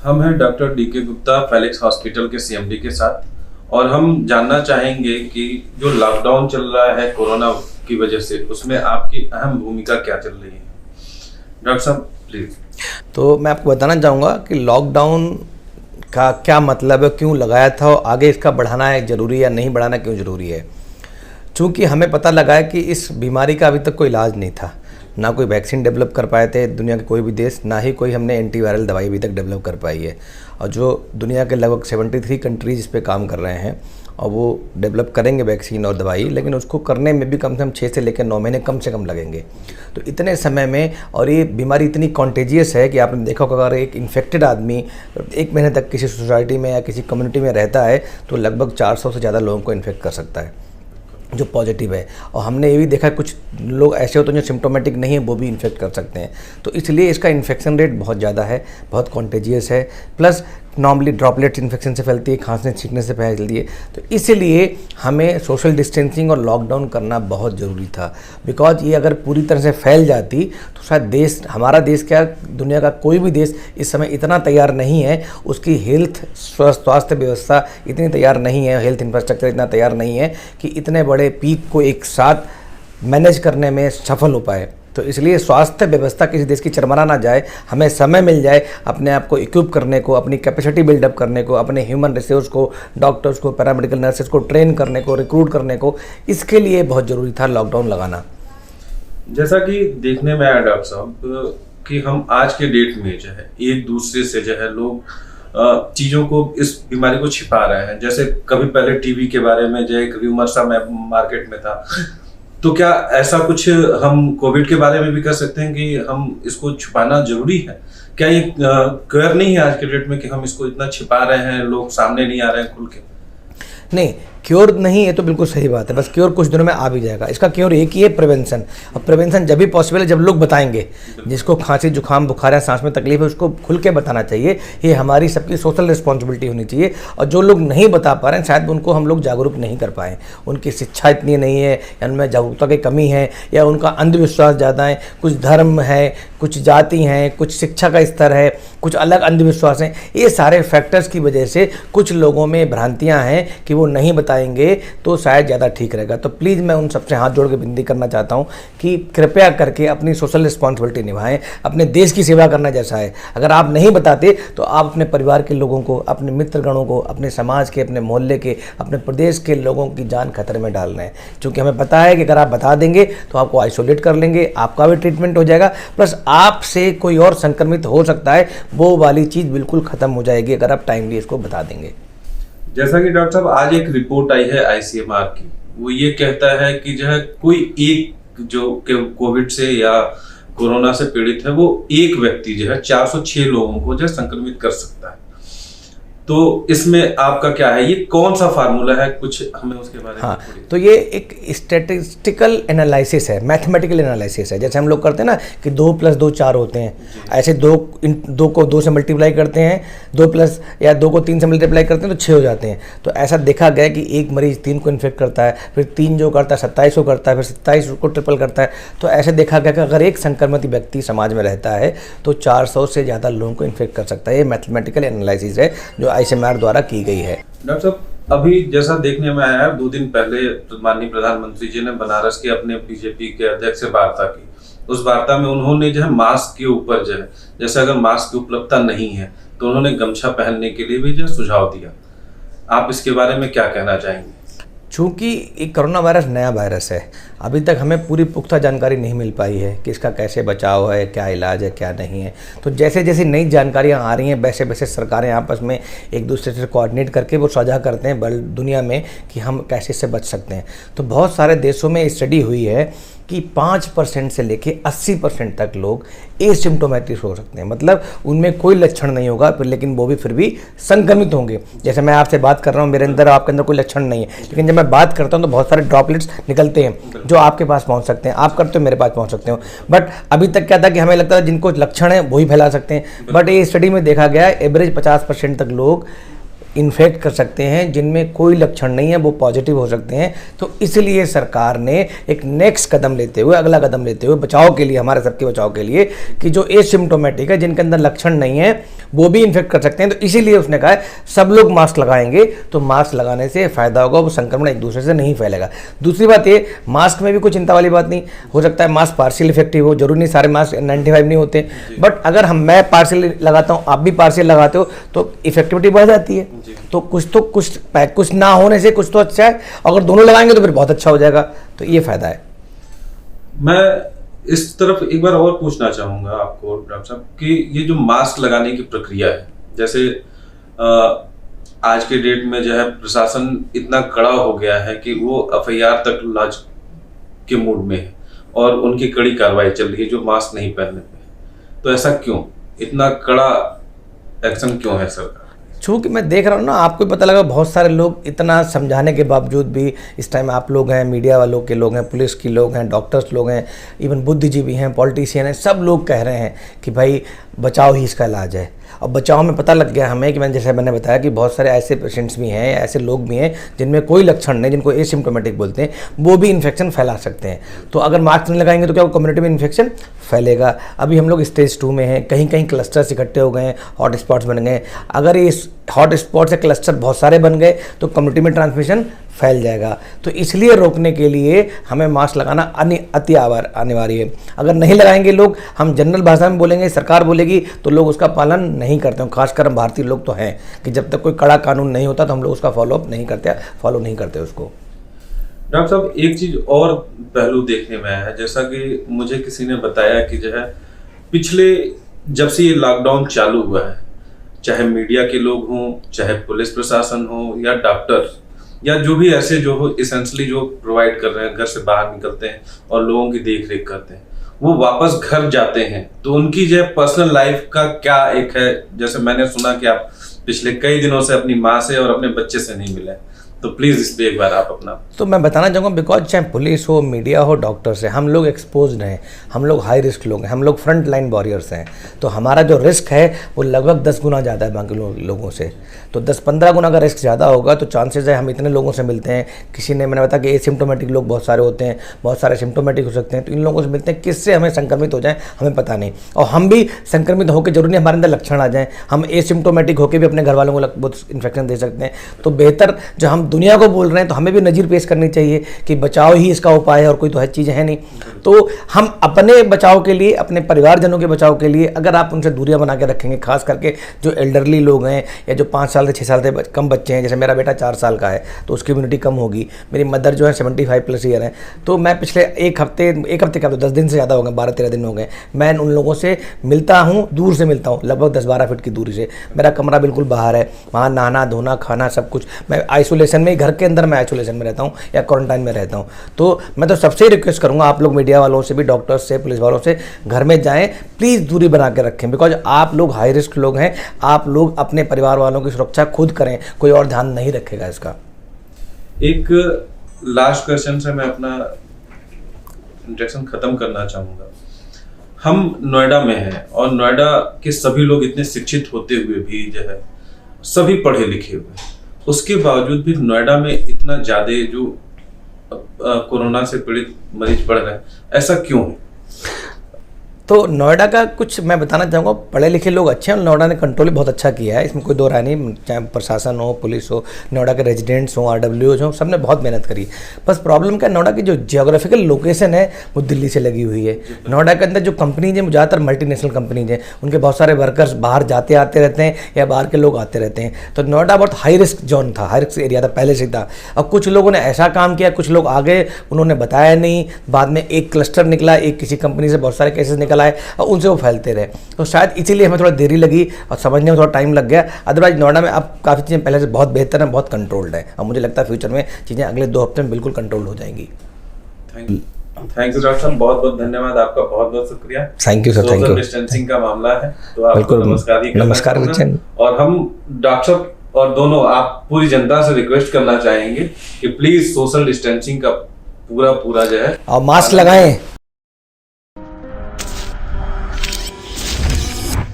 हम हैं doctor DK Gupta Felix Hospital के सीएमडी के साथ और हम जानना चाहेंगे कि जो लॉकडाउन चल रहा है कोरोना की वजह से उसमें आपकी अहम भूमिका क्या चल रही है। डॉक्टर साहब प्लीज। तो मैं आपको बताना चाहूँगा कि लॉकडाउन का क्या मतलब है, क्यों लगाया था और आगे इसका बढ़ाना है ज़रूरी या नहीं बढ़ाना क्यों ज़रूरी है। चूँकि हमें पता लगा है कि इस बीमारी का अभी तक कोई इलाज नहीं था, ना कोई वैक्सीन डेवलप कर पाए थे दुनिया के कोई भी देश, ना ही कोई हमने एंटीवायरल दवाई अभी तक डेवलप कर पाई है। और जो दुनिया के लगभग 73 कंट्रीज इस पे काम कर रहे हैं और वो डेवलप करेंगे वैक्सीन और दवाई, लेकिन उसको करने में भी कम से कम 6 से लेकर 9 महीने कम से कम लगेंगे। तो इतने समय में, और ये बीमारी इतनी कॉन्टेजियस है कि आपने देखा होगा, अगर एक इन्फेक्टेड आदमी 1 महीने तक किसी सोसाइटी में या किसी कम्युनिटी में रहता है तो लगभग 400 से ज़्यादा लोगों को इन्फेक्ट कर सकता है जो पॉजिटिव है। और हमने ये भी देखा कुछ लोग ऐसे होते हैं जो सिम्टोमेटिक नहीं है, वो भी इन्फेक्ट कर सकते हैं। तो इसलिए इसका इन्फेक्शन रेट बहुत ज़्यादा है, बहुत कॉन्टेजियस है, प्लस नॉर्मली ड्रॉपलेट्स इन्फेक्शन से फैलती है, खांसने छींकने से फैलती है। तो इसलिए हमें सोशल डिस्टेंसिंग और लॉकडाउन करना बहुत ज़रूरी था। बिकॉज ये अगर पूरी तरह से फैल जाती तो शायद देश, हमारा देश क्या दुनिया का कोई भी देश इस समय इतना तैयार नहीं है, उसकी हेल्थ स्वास्थ्य व्यवस्था इतनी तैयार नहीं है, हेल्थ इंफ्रास्ट्रक्चर इतना तैयार नहीं है कि इतने बड़े पीक को एक साथ मैनेज करने में सफल हो पाए। तो इसलिए स्वास्थ्य व्यवस्था किसी देश की चरमरा ना जाए, हमें समय मिल जाए अपने आप को इक्विप करने को, अपनी कैपेसिटी बिल्डअप करने को, अपने ह्यूमन रिसोर्स को, डॉक्टर्स को, पैरामेडिकल नर्सेस को ट्रेन करने को, रिक्रूट करने को। इसके लिए बहुत ज़रूरी था लॉकडाउन लगाना। जैसा कि देखने में आया डॉक्टर साहब कि हम आज के डेट में जो है एक दूसरे से जो है लोग चीज़ों को, इस बीमारी को छिपा रहे हैं। जैसे कभी पहले टीबी के बारे में जो एक र्यूमर सा मार्केट में था, तो क्या ऐसा कुछ हम कोविड के बारे में भी कर सकते हैं कि हम इसको छुपाना जरूरी है? क्या ये क्लियर नहीं है आज के डेट में कि हम इसको इतना छिपा रहे हैं, लोग सामने नहीं आ रहे हैं खुल के? नहीं, क्योर नहीं है तो बिल्कुल सही बात है, बस क्योर कुछ दिनों में आ भी जाएगा। इसका क्योर एक ही है, प्रिवेंशन। और प्रिवेंशन जब भी पॉसिबल है जब लोग बताएंगे। जिसको खांसी जुकाम बुखार है, सांस में तकलीफ है, उसको खुल के बताना चाहिए। ये हमारी सबकी सोशल रिस्पॉन्सिबिलिटी होनी चाहिए। और जो लोग नहीं बता पा रहे हैं शायद उनको हम लोग जागरूक नहीं कर पाए, उनकी शिक्षा इतनी नहीं है या उनमें जागरूकता की कमी है, या उनका अंधविश्वास ज़्यादा है। कुछ धर्म है, कुछ जाति हैं, कुछ शिक्षा का स्तर है, कुछ अलग अंधविश्वास हैं। ये सारे फैक्टर्स की वजह से कुछ लोगों में भ्रांतियाँ हैं कि वो नहीं बताएंगे तो शायद ज़्यादा ठीक रहेगा। तो प्लीज़ मैं उन सबसे हाथ जोड़ के विनती करना चाहता हूँ कि कृपया करके अपनी सोशल रिस्पॉन्सिबिलिटी निभाएं। अपने देश की सेवा करना जैसा है, अगर आप नहीं बताते तो आप अपने परिवार के लोगों को, अपने मित्रगणों को, अपने समाज के, अपने मोहल्ले के, अपने प्रदेश के लोगों की जान खतरे में डाल रहे हैं। क्योंकि हमें पता है कि अगर आप बता देंगे तो आपको आइसोलेट कर लेंगे, आपका भी ट्रीटमेंट हो जाएगा, प्लस आपसे कोई और संक्रमित हो सकता है, वो वाली चीज़ बिल्कुल ख़त्म हो जाएगी अगर आप टाइमली इसको बता देंगे। जैसा कि डॉक्टर साहब आज एक रिपोर्ट आई है आईसीएमआर की, वो ये कहता है कि जो है कोई एक जो कोविड से या कोरोना से पीड़ित है वो एक व्यक्ति जो है 406 लोगों को जो है संक्रमित कर सकता है। तो इसमें आपका क्या है, ये कौन सा फार्मूला है, कुछ हमें उसके बारे में? हाँ, तो ये एक स्टैटिस्टिकल एनालिसिस है, मैथमेटिकल एनालिसिस है। जैसे हम लोग करते हैं ना कि 2 + 2 4 होते हैं, ऐसे 2 को 2 से मल्टीप्लाई करते हैं, 2 प्लस या 2 को 3 से मल्टीप्लाई करते हैं तो 6 हो जाते हैं। तो ऐसा देखा गया कि एक मरीज 3 को इन्फेक्ट करता है, फिर 3 जो करता है 27 को करता है, फिर 27 को ट्रिपल करता है। तो ऐसे देखा गया कि अगर एक संक्रमित व्यक्ति समाज में रहता है तो 400 से ज़्यादा लोगों को इन्फेक्ट कर सकता है। ये मैथमेटिकल एनालिसिस है जो आईसीएमआर द्वारा की गई है। डॉक्टर साहब अभी जैसा देखने में आया है, 2 दिन पहले माननीय प्रधानमंत्री जी ने बनारस के अपने बीजेपी के अध्यक्ष से वार्ता की। उस वार्ता में उन्होंने जो है मास्क के ऊपर जो है, जैसे अगर मास्क की उपलब्धता नहीं है तो उन्होंने गमछा पहनने के लिए भी जो सुझाव दिया। आप इसके बारे में क्या कहना चाहेंगे? चूँकि एक कोरोना वायरस नया वायरस है, अभी तक हमें पूरी पुख्ता जानकारी नहीं मिल पाई है कि इसका कैसे बचाव है, क्या इलाज है, क्या नहीं है। तो जैसे जैसे नई जानकारियाँ आ रही हैं वैसे वैसे सरकारें आपस में एक दूसरे से कोऑर्डिनेट करके वो साझा करते हैं बल दुनिया में कि हम कैसे इससे बच सकते हैं। तो बहुत सारे देशों में स्टडी हुई है कि 5% से लेके 80% तक लोग एसिम्टोमेटिक हो सकते हैं, मतलब उनमें कोई लक्षण नहीं होगा लेकिन वो भी फिर भी संक्रमित होंगे। जैसे मैं आपसे बात कर रहा हूँ, मेरे अंदर आपके अंदर कोई लक्षण नहीं है, लेकिन जब मैं बात करता हूँ तो बहुत सारे ड्रॉपलेट्स निकलते हैं जो आपके पास पहुँच सकते हैं, आप करते हो मेरे पास पहुँच सकते हो। बट अभी तक क्या था कि हमें लगता था जिनको लक्षण है वही फैला सकते हैं, बट ये स्टडी में देखा गया है एवरेज 50% तक लोग इन्फेक्ट कर सकते हैं, जिनमें कोई लक्षण नहीं है वो पॉजिटिव हो सकते हैं। तो इसलिए सरकार ने एक नेक्स्ट कदम लेते हुए, अगला कदम लेते हुए बचाव के लिए, हमारे सबके बचाव के लिए, कि जो एसिम्टोमेटिक है, जिनके अंदर लक्षण नहीं है, वो भी इन्फेक्ट कर सकते हैं। तो इसीलिए उसने कहा है सब लोग मास्क लगाएंगे तो मास्क लगाने से फ़ायदा होगा, वो संक्रमण एक दूसरे से नहीं फैलेगा। दूसरी बात ये, मास्क में भी कुछ चिंता वाली बात नहीं, हो सकता है मास्क पार्शियल इफेक्टिव हो, जरूरी नहीं सारे मास्क 95 नहीं होते, बट अगर मैं पार्शियल लगाता हूँ, आप भी पार्शियल लगाते हो तो इफेक्टिविटी बढ़ जाती है। तो कुछ ना होने से कुछ तो अच्छा है, अगर दोनों लगाएंगे तो फिर बहुत अच्छा हो जाएगा। तो ये फायदा है। मैं इस तरफ एक बार और पूछना चाहूंगा आपको डॉक्टर साहब कि ये जो मास्क लगाने की प्रक्रिया है, जैसे आज के डेट में जो है प्रशासन इतना कड़ा हो गया है कि वो एफआईआर तक लॉन्च के मूड में है और उनकी कड़ी कार्रवाई चल रही है जो मास्क नहीं पहनने पे। तो ऐसा क्यों, इतना कड़ा एक्शन क्यों है सरकार? चूँकि मैं देख रहा हूँ ना, आपको भी पता लगा बहुत सारे लोग इतना समझाने के बावजूद भी, इस टाइम आप लोग हैं, मीडिया वालों के लोग हैं, पुलिस के लोग हैं, डॉक्टर्स लोग हैं, इवन बुद्धिजीवी हैं, पॉलिटिशियन हैं, सब लोग कह रहे हैं कि भाई बचाव ही इसका इलाज है। अब बचाव में पता लग गया हमें कि जैसे मैंने बताया कि बहुत सारे ऐसे पेशेंट्स भी हैं, ऐसे लोग भी हैं जिनमें कोई लक्षण नहीं, जिनको एसिम्प्टोमेटिक बोलते हैं, वो भी इन्फेक्शन फैला सकते हैं। तो अगर मास्क नहीं लगाएंगे तो क्या कम्युनिटी में इन्फेक्शन फैलेगा। अभी हम लोग स्टेज 2 में हैं, कहीं कहीं क्लस्टर्स इकट्ठे हो गए हैं, हॉट स्पॉट्स बन गए। अगर इस हॉट स्पॉट से क्लस्टर बहुत सारे बन गए तो कम्युनिटी में ट्रांसमिशन फैल जाएगा। तो इसलिए रोकने के लिए हमें मास्क लगाना अति अनिवार्य है। अगर नहीं लगाएंगे लोग, हम जनरल भाषा में बोलेंगे, सरकार बोलेगी, तो लोग उसका पालन नहीं करते हैं। खासकर हम भारतीय लोग तो हैं कि जब तक कोई कड़ा कानून नहीं होता तो हम लोग उसका फॉलो नहीं करते उसको। डॉक्टर साहब, एक चीज और पहलू देखने में आया है, जैसा कि मुझे किसी ने बताया कि जो है पिछले जब से ये लॉकडाउन चालू हुआ है, चाहे मीडिया के लोग हों, चाहे पुलिस प्रशासन हो या डॉक्टर या जो भी ऐसे जो हो एसेंशियली जो प्रोवाइड कर रहे हैं, घर से बाहर निकलते हैं और लोगों की देख रेख करते हैं, वो वापस घर जाते हैं तो उनकी जो पर्सनल लाइफ का क्या एक है, जैसे मैंने सुना कि आप पिछले कई दिनों से अपनी माँ से और अपने बच्चे से नहीं मिले, तो प्लीज़ इस पे एक बार आप अपना। तो मैं बताना चाहूँगा, बिकॉज चाहे पुलिस हो, मीडिया हो, डॉक्टर्स है, हम लोग एक्सपोज्ड हैं, हम लोग हाई रिस्क लोग हैं, हम लोग फ्रंट लाइन वॉरियर्स हैं। तो हमारा जो रिस्क है वो लगभग 10 गुना ज़्यादा है बाकी लोगों से। तो 10-15 गुना का रिस्क ज़्यादा होगा तो चांसेस है हम इतने लोगों से मिलते हैं। किसी ने, मैंने बताया कि एसिम्प्टोमेटिक लोग बहुत सारे होते हैं, बहुत सारे सिम्प्टोमेटिक हो सकते हैं, तो इन लोगों से मिलते हैं, किससे हमें संक्रमित हो जाए हमें पता नहीं। और हम भी संक्रमित होकर जरूरी नहीं हमारे अंदर लक्षण आ जाएँ, हम एसिम्प्टोमेटिक होकर भी अपने घर वालों को बहुत इन्फेक्शन दे सकते हैं। तो बेहतर जो हम दुनिया को बोल रहे हैं तो हमें भी नज़ीर पेश करनी चाहिए कि बचाव ही इसका उपाय है और कोई तो है चीज़ है नहीं। तो हम अपने बचाव के लिए, अपने परिवारजनों के बचाव के लिए अगर आप उनसे दूरियां बना के रखेंगे, खास करके जो एल्डरली लोग हैं या जो 5 साल से 6 साल से कम बच्चे हैं, जैसे मेरा बेटा 4 साल का है तो उसकी इम्यूनिटी कम होगी, मेरी मदर जो है 75+ ईयर है। तो मैं पिछले एक हफ्ते क्या 10 दिन से ज़्यादा हो गए, 12-13 दिन हो गए, मैं उन लोगों से मिलता हूँ, दूर से मिलता हूँ, लगभग 10-12 फीट की दूरी से। मेरा कमरा बिल्कुल बाहर है, वहाँ नहाना धोना खाना सब कुछ, मैं आइसोलेशन में, घर के अंदर मैं आइसोलेशन में रहता हूँ या क्वारंटाइन में रहता हूँ। तो मैं तो सबसे रिक्वेस्ट करूँगा, आप लोग मीडिया वालों से भी, डॉक्टर्स से, पुलिस वालों से, घर में जाएं, प्लीज़ दूरी बना के रखें, बिकॉज आप लोग हाई रिस्क लोग हैं। आप लोग अपने परिवार वालों की सुरक्षा खुद करें, कोई और ध्यान नहीं रखेगा इसका। एक लास्ट क्वेश्चन से मैं अपना इंट्रैक्शन खत्म करना चाहूँगा। हम नोएडा में हैं और नोएडा के सभी लोग इतने शिक्षित होते हुए भी जो है सभी पढ़े लिखे हुए, उसके बावजूद भी नोएडा में इतना ज़्यादा जो कोरोना से पीड़ित मरीज बढ़ रहे हैं, ऐसा क्यों है? तो नोएडा का कुछ मैं बताना चाहूँगा, पढ़े लिखे लोग अच्छे हैं, नोएडा ने कंट्रोल बहुत अच्छा किया है, इसमें कोई दो राय नहीं। चाहे प्रशासन हो, पुलिस हो, नोएडा के रेजिडेंट्स हो, RWOs हो, सब ने बहुत मेहनत करी। बस प्रॉब्लम क्या है, नोएडा की जो जियोग्राफिकल लोकेशन है वो दिल्ली से लगी हुई है। नोएडा के अंदर जो कंपनीज हैं, ज़्यादातर मल्टीनेशनल कंपनीज हैं, उनके बहुत सारे वर्कर्स बाहर जाते आते रहते हैं या बाहर के लोग आते रहते हैं। तो नोएडा बहुत हाई रिस्क जोन था, हाई रिस्क एरिया था पहले से था। और कुछ लोगों ने ऐसा काम किया, कुछ लोग आ गए, उन्होंने बताया नहीं, बाद में एक क्लस्टर निकला, एक किसी कंपनी से बहुत सारे केसेस निकल आए और उनसे वो फैलते रहे। तो शायद इसीलिए हमें थोड़ा देरी लगी और समझने में थोड़ा टाइम लग गया। अदरवाइज नोएडा में अब काफ़ी चीज़ें पहले से बहुत बेहतर हैं, बहुत कंट्रोल्ड है, और मुझे लगता है फ्यूचर में चीज़ें अगले 2 हफ्ते में बिल्कुल कंट्रोल हो जाएंगी। थैंक यू डॉक्टर साहब, बहुत बहुत धन्यवाद आपका, बहुत बहुत शुक्रिया। Thank you sir, thank you. Distancing का मामला है तो आपको नमस्कार ही नमस्कार बच्चन। और हम डॉक्टर साहब और दोनों आप पूरी जनता से रिक्वेस्ट करना चाहेंगे कि प्लीज सोशल डिस्टेंसिंग का पूरा जो है और मास्क लगाएं।